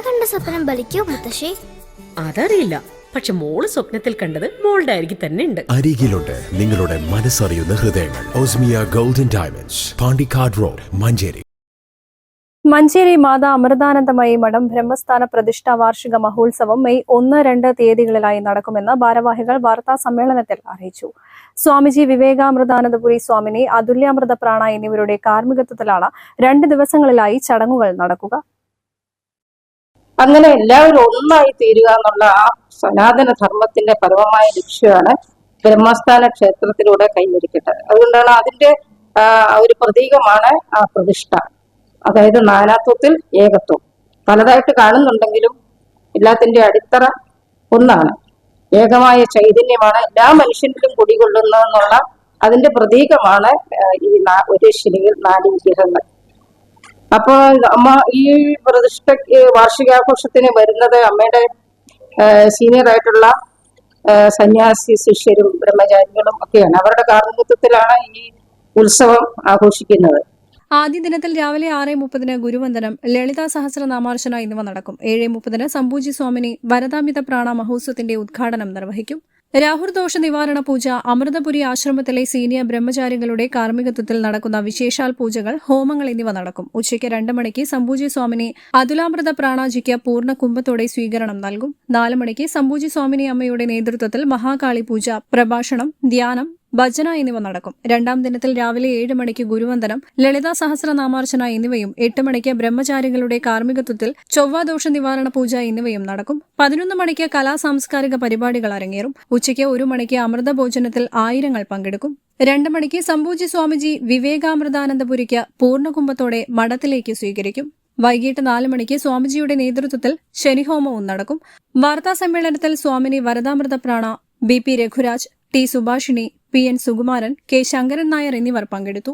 കണ്ട സ്വപ്നം ബലിക്കോ മുത്തശ്ശി? അതറിയില്ല, പക്ഷെ മോള് സ്വപ്നത്തിൽ കണ്ടത് മോളുടെ അരികിൽ തന്നെ ഉണ്ട്. അരികിലുണ്ട് നിങ്ങളുടെ മനസ്സറിയുന്ന ഹൃദയങ്ങൾ. ഓസ്മിയ golden diamonds, Pandikkad road, Manjeri. Manjeri Mata Amritanandamayi Math ബ്രഹ്മസ്ഥാന പ്രതിഷ്ഠാ വാർഷിക മഹോത്സവം മെയ് 1-2 തീയതികളിലായി നടക്കുമെന്ന് ഭാരവാഹികൾ വാർത്താ സമ്മേളനത്തിൽ അറിയിച്ചു. സ്വാമിജി വിവേകാമൃതാനന്ദപുരി സ്വാമിനി, അതുല്യാമൃത പ്രാണ എന്നിവരുടെ കാർമ്മികത്വത്തിലാണ് 2 ദിവസങ്ങളിലായി ചടങ്ങുകൾ നടക്കുക. അങ്ങനെ എല്ലാവരും ഒന്നായി തീരുക എന്നുള്ള ആ സനാതന ധർമ്മത്തിന്റെ പരമമായ ലക്ഷ്യമാണ് ബ്രഹ്മസ്ഥാന ക്ഷേത്രത്തിലൂടെ കൈവരിക്കട്ടെ. അതുകൊണ്ടാണ് അതിന്റെ ഒരു പ്രതീകമാണ് ആ പ്രതിഷ്ഠ. അതായത് നാനാത്വത്തിൽ ഏകത്വം. പലതായിട്ട് കാണുന്നുണ്ടെങ്കിലും എല്ലാത്തിന്റെ അടിത്തറ ഒന്നാണ്. ഏകമായ ചൈതന്യമാണ് എല്ലാ മനുഷ്യരിലും കുടികൊള്ളുന്നതെന്നുള്ള അതിന്റെ പ്രതീകമാണ് ഈ ഒരു ശിലയിൽ 4 വിഗ്രഹങ്ങൾ. അപ്പൊ അമ്മ ഈ പ്രതിഷ്ഠ വാർഷികാഘോഷത്തിന് വരുന്നത് അമ്മയുടെ സീനിയർ ആയിട്ടുള്ള സന്യാസി ശിഷ്യരും ബ്രഹ്മചാരികളും ഒക്കെയാണ്. അവരുടെ കാർമ്മികത്വത്തിലാണ് ഈ ഉത്സവം ആഘോഷിക്കുന്നത്. ആദ്യ ദിനത്തിൽ രാവിലെ 6:30 ഗുരുവന്ദനം, ലളിതാ സഹസ്രനാമാർച്ചന എന്നിവ നടക്കും. 7:30 സംപൂജി സ്വാമിനി വരദാമിത പ്രാണ മഹോത്സവത്തിന്റെ ഉദ്ഘാടനം നിർവഹിക്കും. രാഹുർദോഷ നിവാരണ പൂജ, അമൃതപുരി ആശ്രമത്തിലെ സീനിയർ ബ്രഹ്മചാരികളുടെ കാർമ്മികത്വത്തിൽ നടക്കുന്ന വിശേഷാൽ പൂജകൾ, ഹോമങ്ങൾ എന്നിവ നടക്കും. ഉച്ചയ്ക്ക് 2 മണിക്ക് സംപൂജി സ്വാമിനി അതുലാമൃത പ്രാണാജിക്ക് പൂർണ്ണ കുംഭത്തോടെ സ്വീകരണം നൽകും. 4 മണിക്ക് സംപൂജി സ്വാമിനി അമ്മയുടെ നേതൃത്വത്തിൽ മഹാകാളി പൂജ, പ്രഭാഷണം, ധ്യാനം, ഭജന എന്നിവ നടക്കും. 2ാം ദിനത്തിൽ രാവിലെ 7 മണിക്ക് ഗുരുവന്ദനം, ലളിതാ സഹസ്രനാമാർച്ചന എന്നിവയും 8 മണിക്ക് ബ്രഹ്മചാരികളുടെ കാർമ്മികത്വത്തിൽ ചൊവ്വാദോഷ നിവാരണ പൂജ എന്നിവയും നടക്കും. 11 മണിക്ക് കലാ സാംസ്കാരിക പരിപാടികൾ അരങ്ങേറും. ഉച്ചയ്ക്ക് 1 മണിക്ക് അമൃതഭോജനത്തിൽ ആയിരങ്ങൾ പങ്കെടുക്കും. 2 മണിക്ക് സംപൂജി സ്വാമിജി വിവേകാമൃതാനന്ദപുരിക്ക് പൂർണ്ണകുംഭത്തോടെ മഠത്തിലേക്ക് സ്വീകരിക്കും. വൈകിട്ട് 4 മണിക്ക് സ്വാമിജിയുടെ നേതൃത്വത്തിൽ ശനിഹോമവും നടക്കും. വാർത്താ സമ്മേളനത്തിൽ സ്വാമിനി വരദാമൃത പ്രാണ, BP Raghuraj, T Subhashini, PN Sukumaran, K Sankaran Nair എന്നിവർ പങ്കെടുത്തു.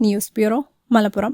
News bureau, Malappuram.